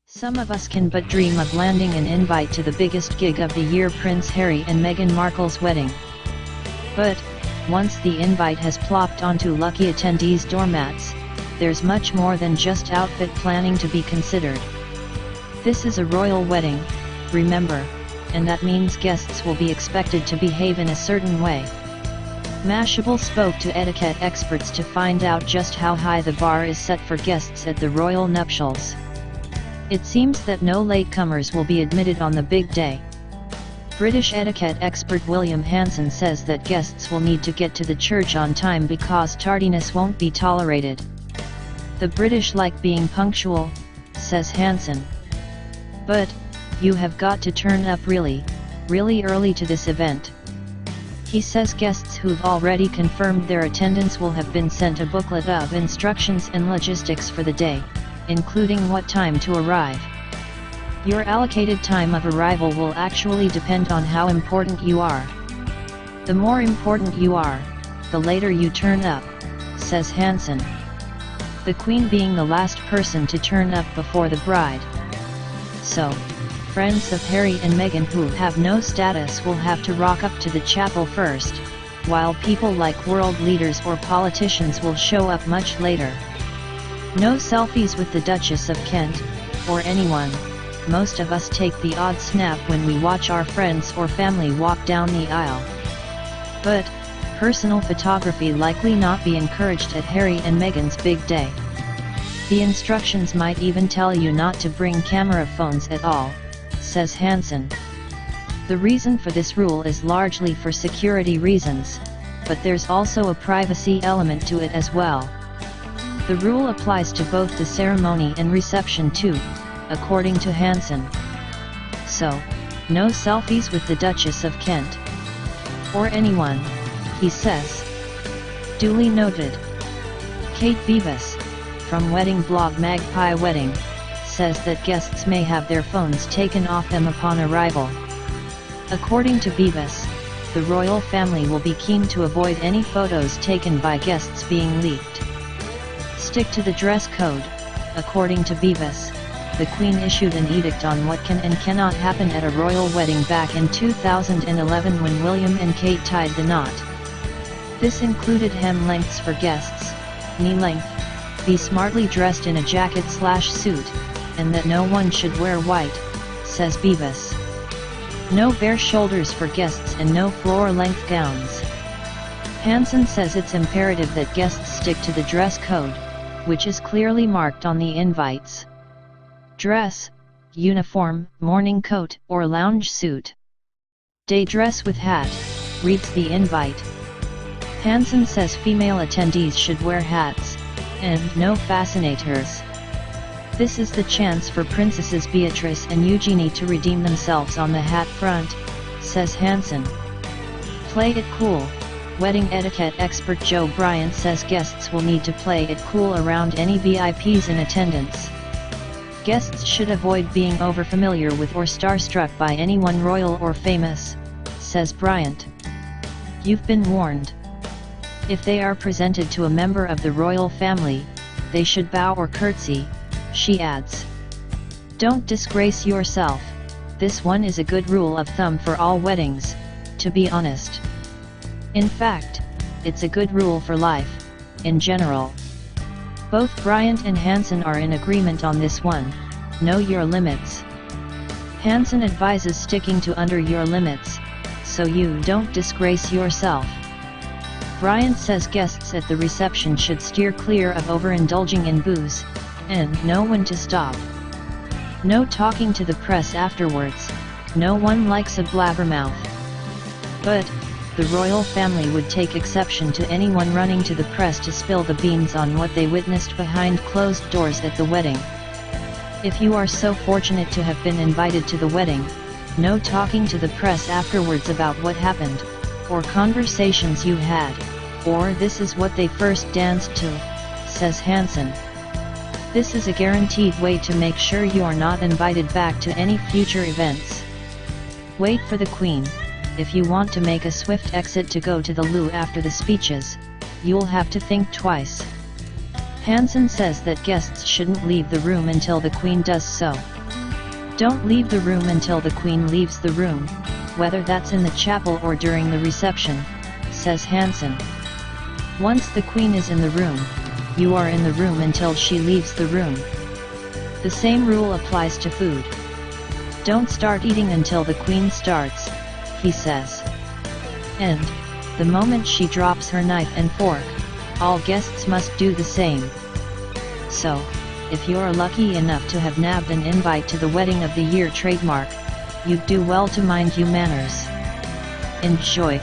Some of us can but dream of landing an invite to the biggest gig of the year, Prince Harry and Meghan Markle's wedding. But, once the invite has plopped onto lucky attendees' doormats, there's much more than just outfit planning to be considered. This is a royal wedding, remember, and that means guests will be expected to behave in a certain way. Mashable spoke to etiquette experts to find out just how high the bar is set for guests at the royal nuptials. It seems that no latecomers will be admitted on the big day. British etiquette expert William Hanson says that guests will need to get to the church on time because tardiness won't be tolerated. The British like being punctual, says Hanson. But, you have got to turn up really early to this event. He says guests who've already confirmed their attendance will have been sent a booklet of instructions and logistics for the day, including what time to arrive. Your allocated time of arrival will actually depend on how important you are. The more important you are, the later you turn up, says Hanson. The Queen being the last person to turn up before the bride. So, friends of Harry and Meghan who have no status will have to rock up to the chapel first, while people like world leaders or politicians will show up much later. No selfies with the Duchess of Kent, or anyone. Most of us take the odd snap when we watch our friends or family walk down the aisle. But, personal photography likely not be encouraged at Harry and Meghan's big day. The instructions might even tell you not to bring camera phones at all, says Hanson. The reason for this rule is largely for security reasons, but there's also a privacy element to it as well. The rule applies to both the ceremony and reception too, according to Hanson. So, no selfies with the Duchess of Kent. Or anyone, he says. Duly noted. Kate Beavis, from wedding blog Magpie Wedding, says that guests may have their phones taken off them upon arrival. According to Beavis, the royal family will be keen to avoid any photos taken by guests being leaked. Stick to the dress code, according to Beavis. The Queen issued an edict on what can and cannot happen at a royal wedding back in 2011 when William and Kate tied the knot. This included hem lengths for guests, knee length, be smartly dressed in a jacket/suit, and that no one should wear white, says Beavis. No bare shoulders for guests and no floor-length gowns. Hanson says it's imperative that guests stick to the dress code, which is clearly marked on the invites. Dress, uniform, morning coat, or lounge suit. Day dress with hat, reads the invite. Hanson says female attendees should wear hats, and no fascinators. This is the chance for Princesses Beatrice and Eugenie to redeem themselves on the hat front, says Hanson. Play it cool. Wedding etiquette expert Joe Bryant says guests will need to play it cool around any VIPs in attendance. Guests should avoid being overfamiliar with or starstruck by anyone royal or famous, says Bryant. You've been warned. If they are presented to a member of the royal family, they should bow or curtsy, she adds. Don't disgrace yourself. This one is a good rule of thumb for all weddings, to be honest. In fact, it's a good rule for life, in general. Both Bryant and Hanson are in agreement on this one. Know your limits. Hanson advises sticking to under your limits, so you don't disgrace yourself. Bryant says guests at the reception should steer clear of overindulging in booze, and know when to stop. No talking to the press afterwards. No one likes a blabbermouth. But, the royal family would take exception to anyone running to the press to spill the beans on what they witnessed behind closed doors at the wedding. If you are so fortunate to have been invited to the wedding, no talking to the press afterwards about what happened, or conversations you had, or this is what they first danced to, says Hanson. This is a guaranteed way to make sure you are not invited back to any future events. Wait for the Queen. if you want to make a swift exit to go to the loo after the speeches, you'll have to think twice. Hansen says that guests shouldn't leave the room until the Queen does so. Don't leave the room until the Queen leaves the room, whether that's in the chapel or during the reception, says Hansen. Once the Queen is in the room, you are in the room until she leaves the room. The same rule applies to food. Don't start eating until the Queen starts, he says. And, the moment she drops her knife and fork, all guests must do the same. So, if you're lucky enough to have nabbed an invite to the Wedding of the Year trademark, you'd do well to mind your manners. Enjoy.